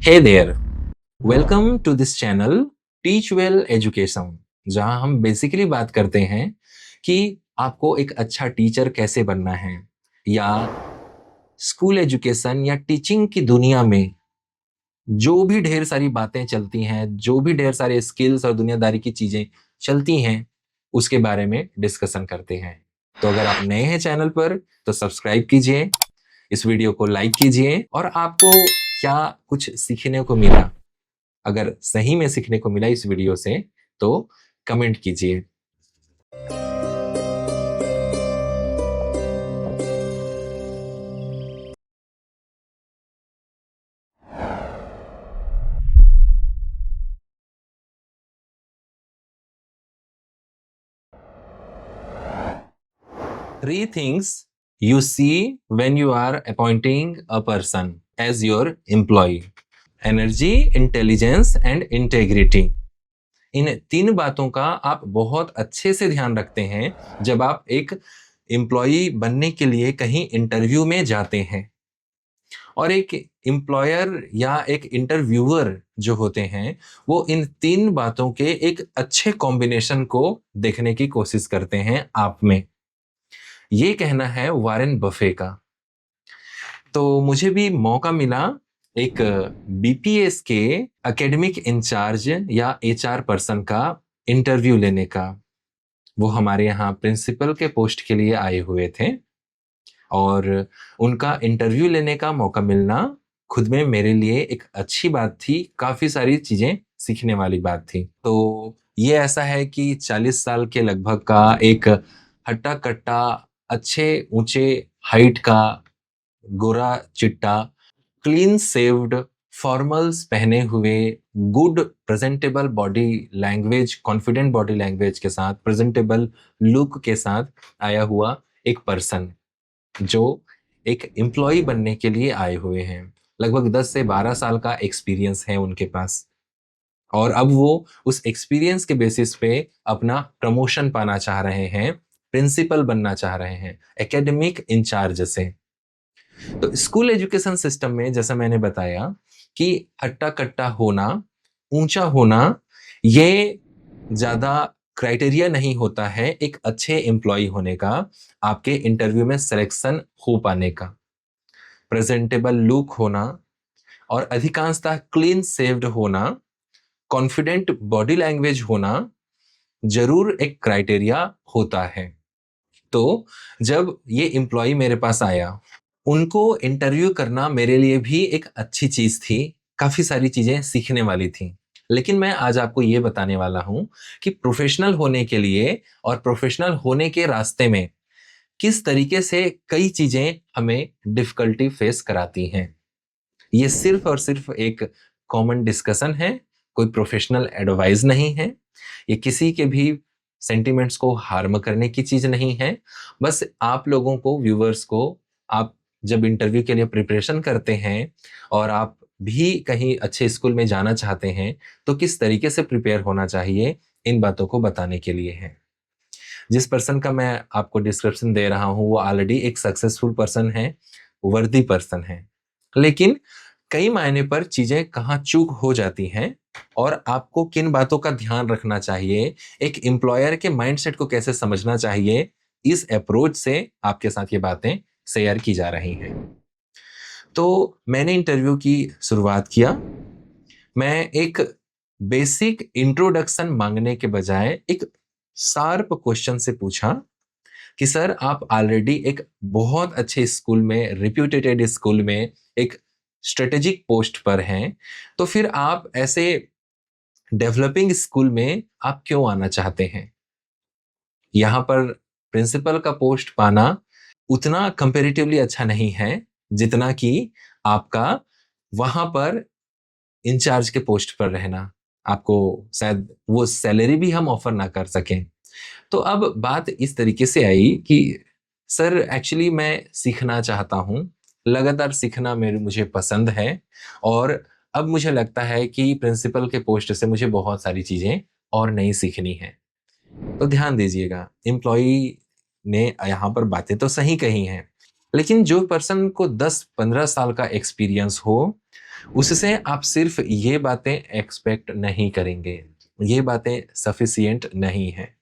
Hey there, welcome to this channel Teach Well Education, जहां हम basically बात करते हैं कि आपको एक अच्छा टीचर कैसे बनना है या स्कूल एजुकेशन या टीचिंग की दुनिया में जो भी ढेर सारी बातें चलती हैं, जो भी ढेर सारे स्किल्स और दुनियादारी की चीजें चलती हैं, उसके बारे में डिस्कशन करते हैं। तो अगर आप नए हैं चैनल पर तो सब्सक्राइब कीजिए, इस वीडियो को लाइक कीजिए और आपको क्या कुछ सीखने को मिला, अगर सही में सीखने को मिला इस वीडियो से तो कमेंट कीजिए। 3 things you see when you are appointing a person as your employee: energy, intelligence and integrity. इन 3 बातों का आप बहुत अच्छे से ध्यान रखते हैं जब आप एक एम्प्लॉय बनने के लिए कहीं इंटरव्यू में जाते हैं। और एक एम्प्लॉयर या एक इंटरव्यूअर जो होते हैं वो इन 3 बातों के एक अच्छे कॉम्बिनेशन को देखने की कोशिश करते हैं आप में। ये कहना है वारेन बफे का। तो मुझे भी मौका मिला एक बीपीएस के एकेडमिक इंचार्ज या एचआर पर्सन का इंटरव्यू लेने का। वो हमारे यहाँ प्रिंसिपल के पोस्ट के लिए आए हुए थे और उनका इंटरव्यू लेने का मौका मिलना खुद में मेरे लिए एक अच्छी बात थी, काफ़ी सारी चीज़ें सीखने वाली बात थी। तो ये ऐसा है कि 40 साल के लगभग का एक हट्टा-कट्टा, अच्छे ऊँचे हाइट का, गोरा-चिट्टा, क्लीन शेव्ड, फॉर्मल्स पहने हुए, good presentable body language, confident body language के साथ, प्रेजेंटेबल लुक के साथ आया हुआ एक पर्सन जो एक एम्प्लॉय बनने के लिए आए हुए हैं। लगभग 10 से 12 साल का एक्सपीरियंस है उनके पास और अब वो उस एक्सपीरियंस के बेसिस पे अपना प्रमोशन पाना चाह रहे हैं, प्रिंसिपल बनना चाह रहे हैं एकेडमिक इंचार्ज से। तो स्कूल एजुकेशन सिस्टम में जैसा मैंने बताया कि हट्टा-कट्टा होना, ऊंचा होना, ये ज़्यादा क्राइटेरिया नहीं होता है एक अच्छे एम्प्लॉय होने का, आपके इंटरव्यू में सिलेक्शन हो पाने का। प्रेजेंटेबल लुक होना और अधिकांशतः क्लीन शेव्ड होना, कॉन्फिडेंट बॉडी लैंग्वेज होना ज़रूर एक क्राइटेरिया होता है। तो जब ये एम्प्लॉय मेरे पास आया, उनको इंटरव्यू करना मेरे लिए भी एक अच्छी चीज़ थी, काफ़ी सारी चीज़ें सीखने वाली थी। लेकिन मैं आज आपको ये बताने वाला हूँ कि प्रोफ़ेशनल होने के लिए और प्रोफ़ेशनल होने के रास्ते में किस तरीके से कई चीज़ें हमें डिफ़िकल्टी फ़ेस कराती हैं। ये सिर्फ़ और सिर्फ़ एक कॉमन डिस्कशन है, कोई प्रोफ़ेशनल एडवाइस नहीं है। ये किसी के भी सेंटिमेंट्स को हार्म करने की चीज़ नहीं है। बस आप लोगों को, व्यूअर्स को, आप जब इंटरव्यू के लिए प्रिपरेशन करते हैं और आप भी कहीं अच्छे स्कूल में जाना चाहते हैं, तो किस तरीके से प्रिपेयर होना चाहिए, इन बातों को बताने के लिए है। जिस पर्सन का मैं आपको डिस्क्रिप्शन दे रहा हूँ, वो ऑलरेडी एक सक्सेसफुल पर्सन है, वर्दी पर्सन है। लेकिन कई मायने पर चीज़ें कहाँ चूक हो जाती हैं और आपको किन बातों का ध्यान रखना चाहिए, एक एम्प्लॉयर के माइंडसेट को कैसे समझना चाहिए, इस अप्रोच से आपके साथ ये बातें शेयर की जा रही हैं। तो मैंने इंटरव्यू की शुरुआत किया। मैं एक बेसिक इंट्रोडक्शन माँगने के बजाय एक शार्प क्वेश्चन से पूछा कि सर, आप ऑलरेडी एक बहुत अच्छे स्कूल में, रेप्यूटेड स्कूल में एक स्ट्रेटेजिक पोस्ट पर हैं, तो फिर आप ऐसे डेवलपिंग स्कूल में आप क्यों आना चाहते हैं? यहाँ पर प्रिंसिपल का पोस्ट पाना उतना कंपैरेटिवली अच्छा नहीं है, जितना कि आपका वहाँ पर इंचार्ज के पोस्ट पर रहना। आपको शायद वो सैलरी भी हम ऑफर ना कर सकें। तो अब बात इस तरीके से आई कि सर, एक्चुअली मैं सीखना चाहता हूँ, लगातार सीखना मुझे पसंद है और अब मुझे लगता है कि प्रिंसिपल के पोस्ट से मुझे बहुत सारी चीज़ें और नई सीखनी हैं। तो ध्यान दीजिएगा, एम्प्लॉयी ने यहाँ पर बातें तो सही कही हैं, लेकिन जो पर्सन को 10-15 साल का एक्सपीरियंस हो, उससे आप सिर्फ ये बातें एक्सपेक्ट नहीं करेंगे, ये बातें सफिशिएंट नहीं है।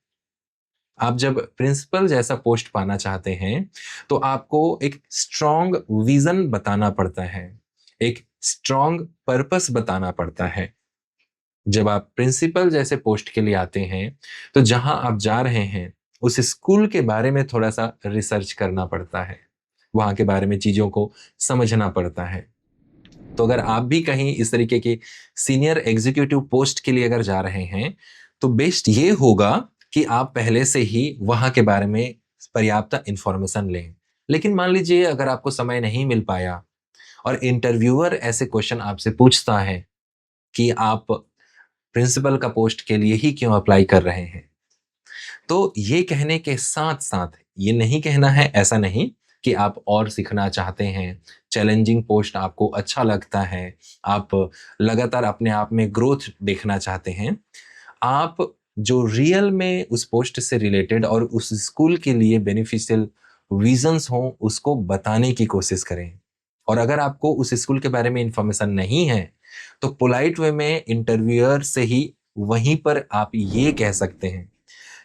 आप जब प्रिंसिपल जैसा पोस्ट पाना चाहते हैं तो आपको एक स्ट्रॉन्ग विजन बताना पड़ता है, एक स्ट्रॉन्ग पर्पस बताना पड़ता है। जब आप प्रिंसिपल जैसे पोस्ट के लिए आते हैं तो जहां आप जा रहे हैं उस स्कूल के बारे में थोड़ा सा रिसर्च करना पड़ता है, वहां के बारे में चीजों को समझना पड़ता है। तो अगर आप भी कहीं इस तरीके की सीनियर एग्जीक्यूटिव पोस्ट के लिए अगर जा रहे हैं तो बेस्ट ये होगा कि आप पहले से ही वहां के बारे में पर्याप्त इंफॉर्मेशन लें। लेकिन मान लीजिए अगर आपको समय नहीं मिल पाया और इंटरव्यूअर ऐसे क्वेश्चन आपसे पूछता है कि आप प्रिंसिपल का पोस्ट के लिए ही क्यों अप्लाई कर रहे हैं, तो ये कहने के साथ साथ ये नहीं कहना है, ऐसा नहीं कि आप और सीखना चाहते हैं, चैलेंजिंग पोस्ट आपको अच्छा लगता है, आप लगातार अपने आप में ग्रोथ देखना चाहते हैं। आप जो रियल में उस पोस्ट से रिलेटेड और उस स्कूल के लिए बेनिफिशियल विजन्स हों उसको बताने की कोशिश करें। और अगर आपको उस स्कूल के बारे में इंफॉर्मेशन नहीं है तो पोलाइट वे में इंटरव्यूअर से ही वहीं पर आप ये कह सकते हैं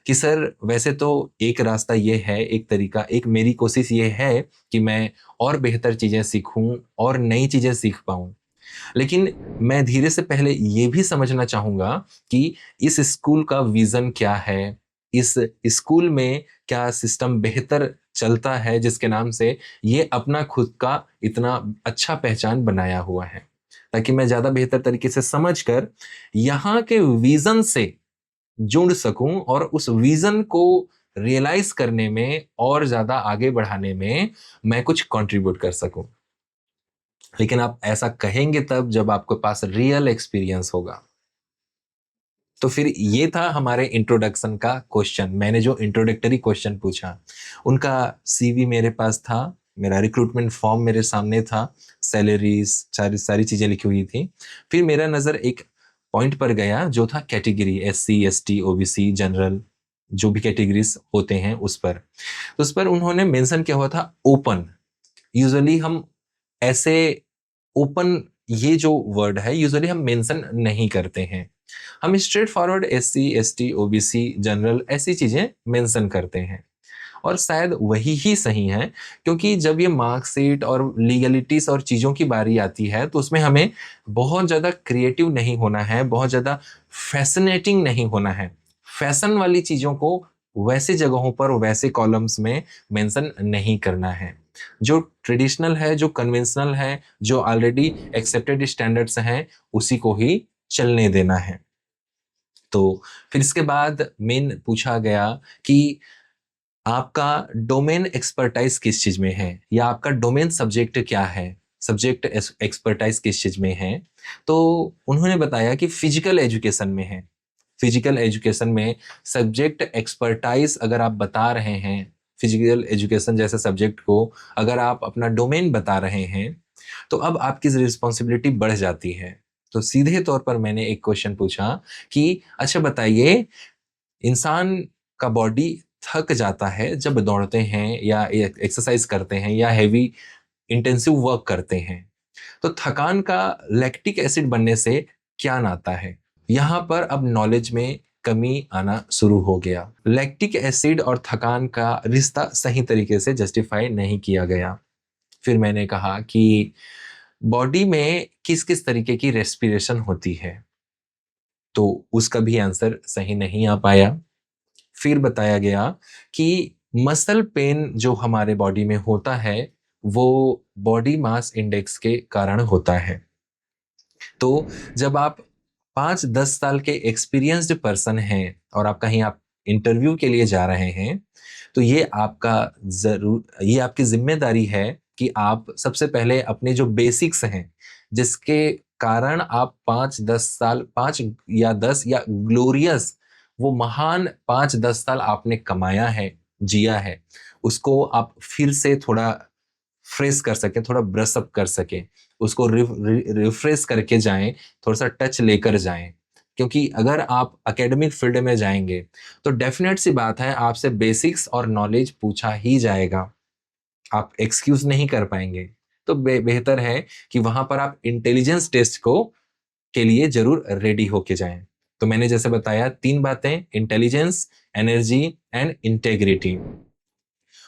कि सर वैसे तो एक रास्ता ये है, एक तरीका, एक मेरी कोशिश ये है कि मैं और बेहतर चीज़ें सीखूं और नई चीज़ें सीख पाऊं। लेकिन मैं धीरे से पहले ये भी समझना चाहूँगा कि इस स्कूल का विज़न क्या है? इस स्कूल में क्या सिस्टम बेहतर चलता है जिसके नाम से ये अपना खुद का इतना अच्छा पहचान बनाया हुआ है? ताकि मैं ज़्यादा बेहतर तरीके से समझकर यहाँ के विज़न से जुड़ सकूं और उस विजन को रियलाइज करने में और ज्यादा आगे बढ़ाने में मैं कुछ कंट्रीब्यूट कर सकूं। लेकिन आप ऐसा कहेंगे तब जब आपके पास रियल एक्सपीरियंस होगा। तो फिर ये था हमारे इंट्रोडक्शन का क्वेश्चन। मैंने जो इंट्रोडक्टरी क्वेश्चन पूछा उनका सीवी मेरे पास था, मेरा रिक्रूटमेंट फॉर्म मेरे सामने था, सैलरीज सारी सारी चीजें लिखी हुई थी। फिर मेरा नजर एक पॉइंट पर गया जो था category, SC ST OBC general, जो भी कैटेगरीज होते हैं उस पर। तो उस पर उन्होंने मेंशन किया हुआ था ओपन। यूजुअली हम ऐसे ओपन, ये जो वर्ड है यूजुअली हम मेंशन नहीं करते हैं, हम straight forward SC ST OBC general ऐसी चीजें मेंशन करते हैं। और शायद वही ही सही है, क्योंकि जब ये मार्कशीट और लीगलिटीज और चीज़ों की बारी आती है तो उसमें हमें बहुत ज़्यादा क्रिएटिव नहीं होना है, बहुत ज़्यादा फैसिनेटिंग नहीं होना है। फैशन वाली चीज़ों को वैसे जगहों पर वैसे कॉलम्स में मेंशन नहीं करना है। जो ट्रेडिशनल है, जो कन्वेंशनल है, जो ऑलरेडी एक्सेप्टेड स्टैंडर्ड्स हैं उसी को ही चलने देना है। तो फिर इसके बाद मेन पूछा गया कि आपका डोमेन एक्सपर्टाइज किस चीज में है, या आपका डोमेन सब्जेक्ट क्या है, सब्जेक्ट एक्सपर्टाइज किस चीज में है। तो उन्होंने बताया कि फिजिकल एजुकेशन में है। फिजिकल एजुकेशन में सब्जेक्ट एक्सपर्टाइज अगर आप बता रहे हैं, फिजिकल एजुकेशन जैसे सब्जेक्ट को अगर आप अपना डोमेन बता रहे हैं तो अब आपकी रिस्पॉन्सिबिलिटी बढ़ जाती है। तो सीधे तौर पर मैंने एक क्वेश्चन पूछा कि अच्छा बताइए, इंसान का बॉडी थक जाता है जब दौड़ते हैं या एक्सरसाइज करते हैं या हैवी इंटेंसिव वर्क करते हैं, तो थकान का लैक्टिक एसिड बनने से क्या नाता है। यहाँ पर अब नॉलेज में कमी आना शुरू हो गया। लैक्टिक एसिड और थकान का रिश्ता सही तरीके से जस्टिफाई नहीं किया गया। फिर मैंने कहा कि बॉडी में किस किस तरीके की रेस्पिरेशन होती है, तो उसका भी आंसर सही नहीं आ पाया। फिर बताया गया कि मसल पेन जो हमारे बॉडी में होता है वो बॉडी मास इंडेक्स के कारण होता है। तो जब आप 5-10 साल के एक्सपीरियंस्ड पर्सन हैं और आप कहीं आप इंटरव्यू के लिए जा रहे हैं, तो ये आपकी जिम्मेदारी है कि आप सबसे पहले अपने जो बेसिक्स हैं, जिसके कारण आप 5-10 साल, 5 या 10 या ग्लोरियस, वो महान 5-10 साल आपने कमाया है, जिया है, उसको आप फिर से थोड़ा फ्रेश कर सकें, थोड़ा ब्रश अप कर सकें, उसको रिफ्रेश करके जाएं, थोड़ा सा टच लेकर जाएं। क्योंकि अगर आप एकेडमिक फील्ड में जाएंगे तो डेफिनेट सी बात है आपसे बेसिक्स और नॉलेज पूछा ही जाएगा, आप एक्सक्यूज नहीं कर पाएंगे। तो बेहतर है कि वहां पर आप इंटेलिजेंस टेस्ट को के लिए जरूर रेडी होके जाएं। तो मैंने जैसे बताया 3 बातें, intelligence, energy and integrity.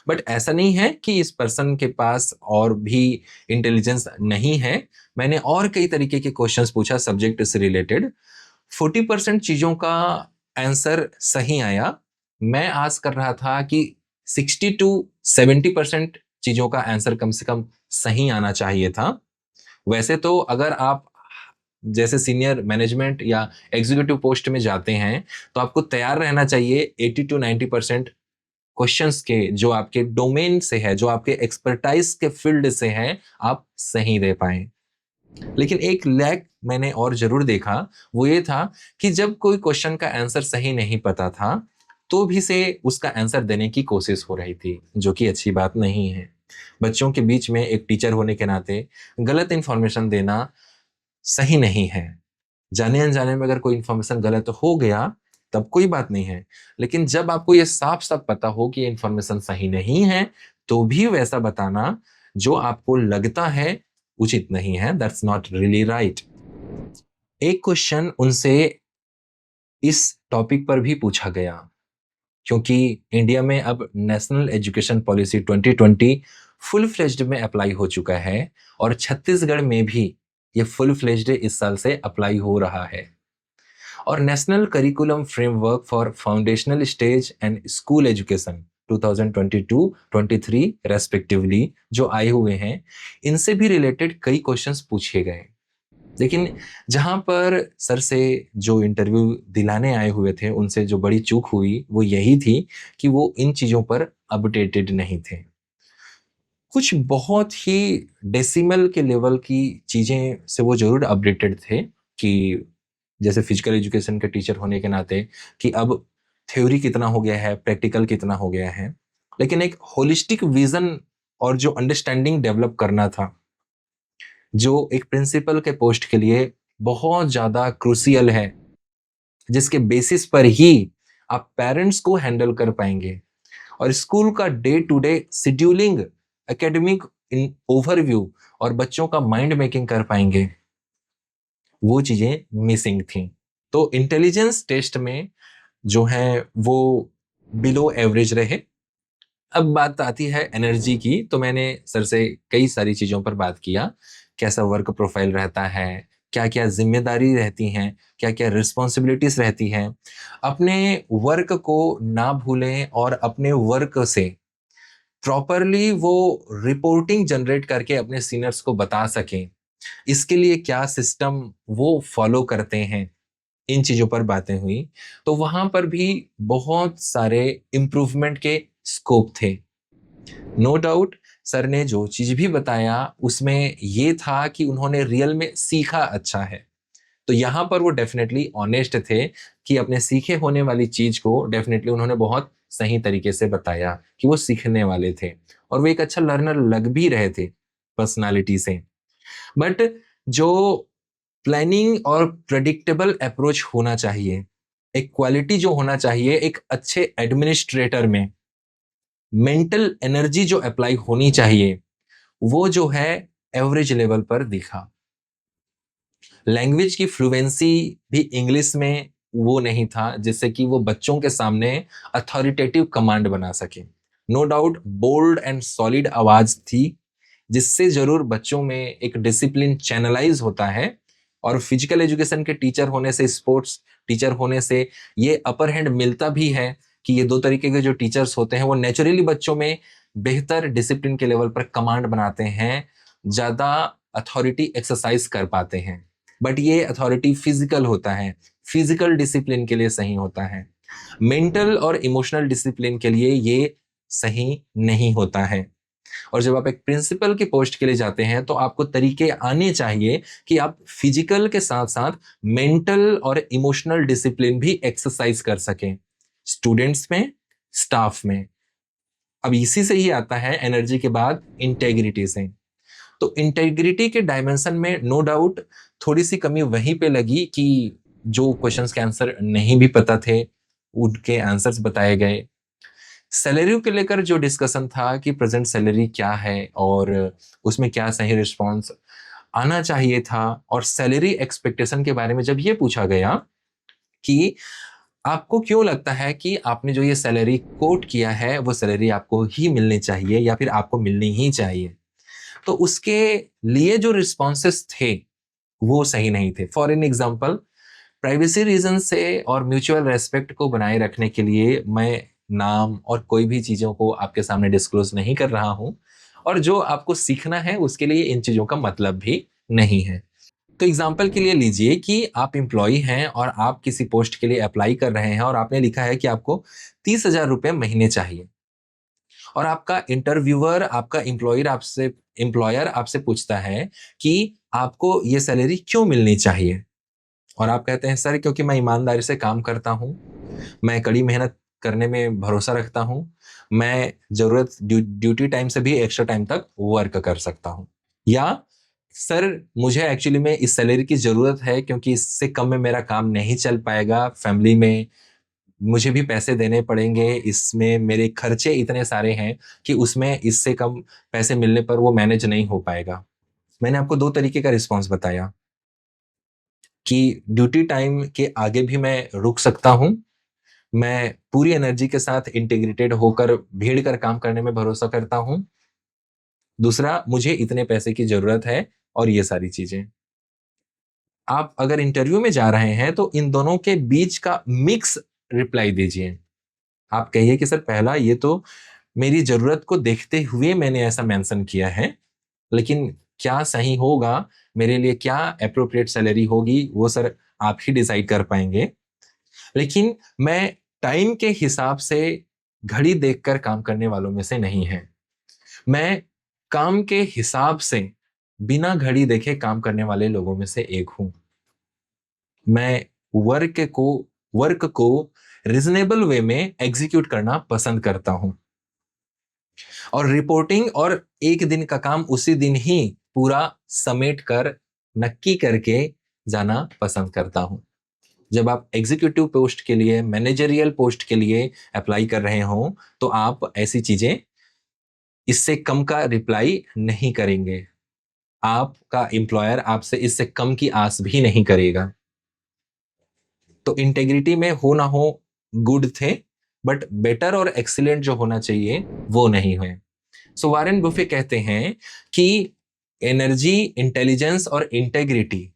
But ऐसा नहीं है कि इस पर्सन के पास और भी इंटेलिजेंस नहीं है। मैंने और कई तरीके के क्वेश्चंस पूछा सब्जेक्ट से रिलेटेड, 40% चीजों का आंसर सही आया। मैं आस कर रहा था कि 60 to 70% चीजों का आंसर कम से कम सही आना चाहिए था। वैसे तो अगर आप जैसे सीनियर मैनेजमेंट या एग्जीक्यूटिव पोस्ट में जाते हैं तो आपको तैयार रहना चाहिए 80 to 90% क्वेश्चंस के जो आपके डोमेन से है, जो आपके एक्सपर्टाइज के फील्ड से है, आप सही दे पाए। लेकिन एक लैग मैंने और जरूर देखा, वो ये था कि जब कोई क्वेश्चन का आंसर सही नहीं पता था तो भी से उसका आंसर देने की कोशिश हो रही थी, जो कि अच्छी बात नहीं है। बच्चों के बीच में एक टीचर होने के नाते गलत इंफॉर्मेशन देना सही नहीं है। जाने अनजाने में अगर कोई इंफॉर्मेशन गलत हो गया तब कोई बात नहीं है, लेकिन जब आपको ये साफ साफ पता हो कि ये इंफॉर्मेशन सही नहीं है तो भी वैसा बताना जो आपको लगता है उचित नहीं है, दैट्स नॉट रियली राइट। एक क्वेश्चन उनसे इस टॉपिक पर भी पूछा गया, क्योंकि इंडिया में अब national education policy 2020 full fledged में अप्लाई हो चुका है और छत्तीसगढ़ में भी ये फुल फ्लेज्ड इस साल से अप्लाई हो रहा है। और national curriculum framework for foundational stage and school education 2022-23 respectively जो आए हुए हैं, इनसे भी रिलेटेड कई क्वेश्चंस पूछे गए। लेकिन जहां पर सर से जो इंटरव्यू दिलाने आए हुए थे उनसे जो बड़ी चूक हुई वो यही थी कि वो इन चीजों पर अपडेटेड नहीं थे। कुछ बहुत ही डेसिमल के लेवल की चीजें से वो जरूर अपडेटेड थे, कि जैसे फिजिकल एजुकेशन के टीचर होने के नाते कि अब थ्योरी कितना हो गया है, प्रैक्टिकल कितना हो गया है। लेकिन एक होलिस्टिक विजन और जो अंडरस्टैंडिंग डेवलप करना था, जो एक प्रिंसिपल के पोस्ट के लिए बहुत ज्यादा क्रूसियल है, जिसके बेसिस पर ही आप पेरेंट्स को हैंडल कर पाएंगे और स्कूल का day to day scheduling, academic overview और बच्चों का माइंड मेकिंग कर पाएंगे, वो चीजें मिसिंग थी। तो इंटेलिजेंस टेस्ट में जो है वो बिलो एवरेज रहे। अब बात आती है एनर्जी की, तो मैंने सर से कई सारी चीजों पर बात किया, कैसा वर्क प्रोफाइल रहता है, क्या क्या जिम्मेदारी रहती हैं, क्या क्या रिस्पॉन्सिबिलिटीज रहती हैं। अपने वर्क को ना भूलें और अपने वर्क से प्रॉपरली वो रिपोर्टिंग जनरेट करके अपने सीनियर्स को बता सकें, इसके लिए क्या सिस्टम वो फॉलो करते हैं, इन चीजों पर बातें हुई। तो वहां पर भी बहुत सारे इम्प्रूवमेंट के स्कोप थे। नो डाउट सर ने जो चीज भी बताया उसमें ये था कि उन्होंने रियल में सीखा अच्छा है, तो यहाँ पर वो डेफिनेटली ऑनेस्ट थे कि अपने सीखे होने वाली चीज को डेफिनेटली उन्होंने बहुत सही तरीके से बताया कि वो सीखने वाले थे और वो एक अच्छा लर्नर लग भी रहे थे पर्सनालिटी से। बट जो प्लानिंग और प्रेडिक्टेबल अप्रोच होना चाहिए, एक क्वालिटी जो होना चाहिए एक अच्छे एडमिनिस्ट्रेटर में, मेंटल एनर्जी जो अप्लाई होनी चाहिए, वो जो है एवरेज लेवल पर दिखा। लैंग्वेज की फ्लुएंसी भी इंग्लिश में वो नहीं था जिससे कि वो बच्चों के सामने अथॉरिटेटिव कमांड बना सके। No doubt bold and solid आवाज थी, जिससे जरूर बच्चों में एक डिसिप्लिन चैनलाइज होता है। और फिजिकल एजुकेशन के टीचर होने से, स्पोर्ट्स टीचर होने से ये अपर हैंड मिलता भी है कि ये दो तरीके के जो टीचर्स होते हैं वो नेचुरली बच्चों में बेहतर डिसिप्लिन के लेवल पर कमांड बनाते हैं, ज्यादा अथॉरिटी एक्सरसाइज कर पाते हैं। बट ये अथॉरिटी फिजिकल होता है, फिजिकल डिसिप्लिन के लिए सही होता है, मेंटल और इमोशनल डिसिप्लिन के लिए ये सही नहीं होता है। और जब आप एक प्रिंसिपल की पोस्ट के लिए जाते हैं तो आपको तरीके आने चाहिए कि आप फिजिकल के साथ साथ मेंटल और इमोशनल डिसिप्लिन भी एक्सरसाइज कर सकें, स्टूडेंट्स में, स्टाफ में। अब इसी से ही आता है एनर्जी के बाद इंटेग्रिटी से। तो इंटेग्रिटी के डायमेंशन में नो डाउट थोड़ी सी कमी वहीं पे लगी कि जो क्वेश्चंस के आंसर नहीं भी पता थे उनके आंसर्स बताए गए। सैलरी को लेकर जो डिस्कशन था कि प्रेजेंट सैलरी क्या है और उसमें क्या सही रिस्पॉन्स आना चाहिए था, और सैलरी एक्सपेक्टेशन के बारे में जब ये पूछा गया कि आपको क्यों लगता है कि आपने जो ये सैलरी कोट किया है वो सैलरी आपको ही मिलनी चाहिए या फिर आपको मिलनी ही चाहिए, तो उसके लिए जो रिस्पॉन्सेस थे वो सही नहीं थे। For an example, privacy reason से और म्यूचुअल रेस्पेक्ट को बनाए रखने के लिए मैं नाम और कोई भी चीज़ों को आपके सामने डिस्क्लोज नहीं कर रहा हूं, और जो आपको सीखना है उसके लिए इन चीज़ों का मतलब भी नहीं है। तो एग्जाम्पल के लिए लीजिए कि आप एम्प्लॉई हैं और आप किसी पोस्ट के लिए अप्लाई कर रहे हैं और आपने लिखा है कि आपको 30,000 रुपये महीने चाहिए, और आपका इंटरव्यूअर, आपका एम्प्लॉयर आपसे पूछता है कि आपको ये सैलरी क्यों मिलनी चाहिए, और आप कहते हैं सर क्योंकि मैं ईमानदारी से काम करता हूँ, मैं कड़ी मेहनत करने में भरोसा रखता हूँ, मैं जरूरत ड्यूटी टाइम से भी एक्स्ट्रा टाइम तक वर्क कर सकता हूँ, या सर मुझे एक्चुअली में इस सैलरी की जरूरत है क्योंकि इससे कम में मेरा काम नहीं चल पाएगा, फैमिली में मुझे भी पैसे देने पड़ेंगे, इसमें मेरे खर्चे इतने सारे हैं कि उसमें इससे कम पैसे मिलने पर वो मैनेज नहीं हो पाएगा। मैंने आपको दो तरीके का रिस्पॉन्स बताया कि ड्यूटी टाइम के आगे भी मैं रुक सकता हूँ, मैं पूरी एनर्जी के साथ इंटीग्रेटेड होकर भीड़ कर काम करने में भरोसा करता हूँ, दूसरा मुझे इतने पैसे की जरूरत है, और ये सारी चीजें। आप अगर इंटरव्यू में जा रहे हैं तो इन दोनों के बीच का मिक्स रिप्लाई दीजिए। आप कहिए कि सर पहला ये तो मेरी जरूरत को देखते हुए मैंने ऐसा मेंशन किया है, लेकिन क्या सही होगा, मेरे लिए क्या एप्रोप्रिएट सैलरी होगी वो सर आप ही डिसाइड कर पाएंगे, लेकिन मैं टाइम के हिसाब से घड़ी देखकर काम करने वालों में से नहीं है। मैं काम के हिसाब से बिना घड़ी देखे काम करने वाले लोगों में से एक हूं। मैं वर्क को रीजनेबल वे में एग्जीक्यूट करना पसंद करता हूं, और रिपोर्टिंग और एक दिन का काम उसी दिन ही पूरा समेट कर नक्की करके जाना पसंद करता हूं। जब आप एग्जीक्यूटिव पोस्ट के लिए, मैनेजरियल पोस्ट के लिए अप्लाई कर रहे हो तो आप ऐसी चीजें, इससे कम का रिप्लाई नहीं करेंगे, आपका एम्प्लॉयर आपसे इससे कम की आस भी नहीं करेगा। तो इंटेग्रिटी में हो ना हो गुड थे, बट बेटर और एक्सीलेंट जो होना चाहिए वो नहीं है। सो वारेन बुफे कहते हैं कि एनर्जी, इंटेलिजेंस और इंटेग्रिटी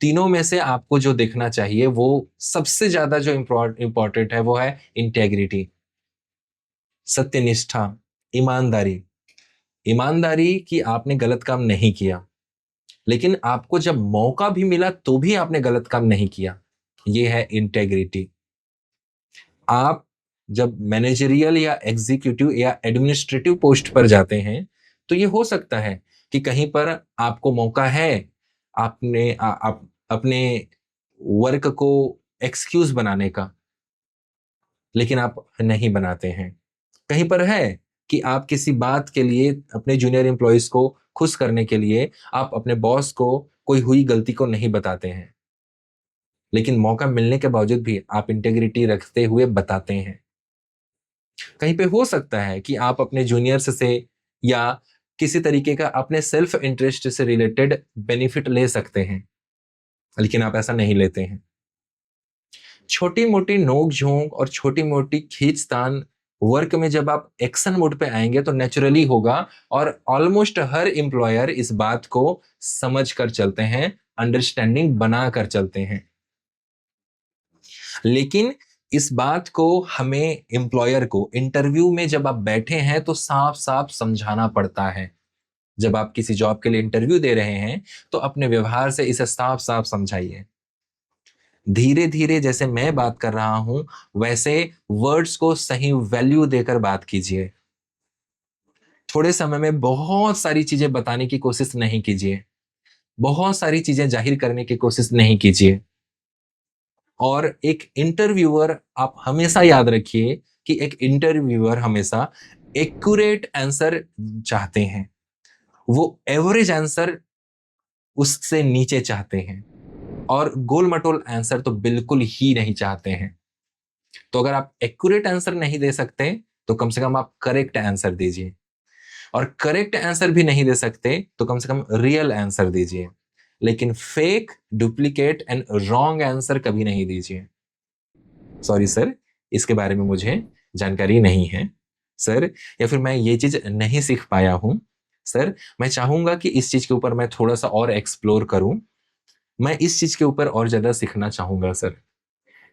तीनों में से आपको जो देखना चाहिए वो सबसे ज्यादा जो इंपॉर्टेंट है वो है इंटेग्रिटी, सत्यनिष्ठा, ईमानदारी। ईमानदारी कि आपने गलत काम नहीं किया, लेकिन आपको जब मौका भी मिला तो भी आपने गलत काम नहीं किया, ये है इंटेग्रिटी। आप जब मैनेजरियल या एग्जीक्यूटिव या एडमिनिस्ट्रेटिव पोस्ट पर जाते हैं तो ये हो सकता है कि कहीं पर आपको मौका है, आप अपने वर्क को एक्सक्यूज बनाने का, लेकिन आप नहीं बनाते हैं। कहीं पर है कि आप किसी बात के लिए अपने जूनियर एम्प्लॉयज को खुश करने के लिए आप अपने बॉस को कोई हुई गलती को नहीं बताते हैं, लेकिन मौका मिलने के बावजूद भी आप इंटेग्रिटी रखते हुए बताते हैं। कहीं पे हो सकता है कि आप अपने जूनियर्स से या किसी तरीके का अपने सेल्फ इंटरेस्ट से रिलेटेड बेनिफिट ले सकते हैं, लेकिन आप ऐसा नहीं लेते हैं। छोटी मोटी नोक झोंक और छोटी मोटी खींचतान वर्क में जब आप एक्शन मोड पे आएंगे तो नेचुरली होगा, और ऑलमोस्ट हर एम्प्लॉयर इस बात को समझ कर चलते हैं, अंडरस्टैंडिंग बना कर चलते हैं। लेकिन इस बात को हमें एम्प्लॉयर को इंटरव्यू में जब आप बैठे हैं तो साफ साफ समझाना पड़ता है। जब आप किसी जॉब के लिए इंटरव्यू दे रहे हैं तो अपने व्यवहार से इसे साफ साफ समझाइए। धीरे धीरे जैसे मैं बात कर रहा हूं वैसे वर्ड्स को सही वैल्यू देकर बात कीजिए। थोड़े समय में बहुत सारी चीजें बताने की कोशिश नहीं कीजिए, बहुत सारी चीजें जाहिर करने की कोशिश नहीं कीजिए। और एक इंटरव्यूअर, आप हमेशा याद रखिए कि एक इंटरव्यूअर हमेशा एक्यूरेट आंसर चाहते हैं, वो एवरेज आंसर उससे नीचे चाहते हैं, और गोल मटोल आंसर तो बिल्कुल ही नहीं चाहते हैं। तो अगर आप एक्यूरेट आंसर नहीं दे सकते तो कम से कम आप करेक्ट आंसर दीजिए, और करेक्ट आंसर भी नहीं दे सकते तो कम से कम रियल आंसर दीजिए, लेकिन fake, duplicate and wrong answer कभी नहीं दीजिए। सॉरी सर, इसके बारे में मुझे जानकारी नहीं है सर, या फिर मैं ये चीज नहीं सीख पाया हूं सर, मैं चाहूंगा कि इस चीज के ऊपर मैं थोड़ा सा और एक्सप्लोर करूं, मैं इस चीज के ऊपर और ज्यादा सीखना चाहूंगा सर।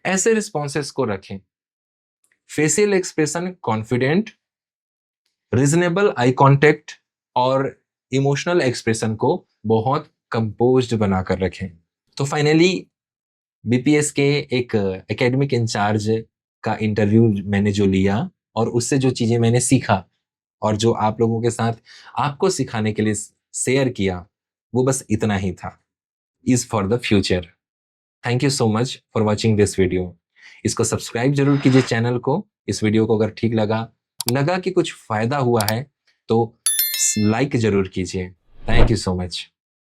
ऐसे रिस्पॉन्सेस को रखें। Facial expression confident, reasonable eye contact और इमोशनल एक्सप्रेशन को बहुत कंपोज्ड बनाकर रखें। तो फाइनली बीपीएस के एक एकेडमिक इंचार्ज का इंटरव्यू मैंने जो लिया और उससे जो चीजें मैंने सीखा और जो आप लोगों के साथ आपको सिखाने के लिए शेयर किया, वो बस इतना ही था। Is for the future. Thank you so much for watching this video. इसको सब्सक्राइब जरूर कीजिए चैनल को। इस वीडियो को अगर ठीक लगा कि कुछ फायदा हुआ है तो लाइक जरूर कीजिए। Thank you so much.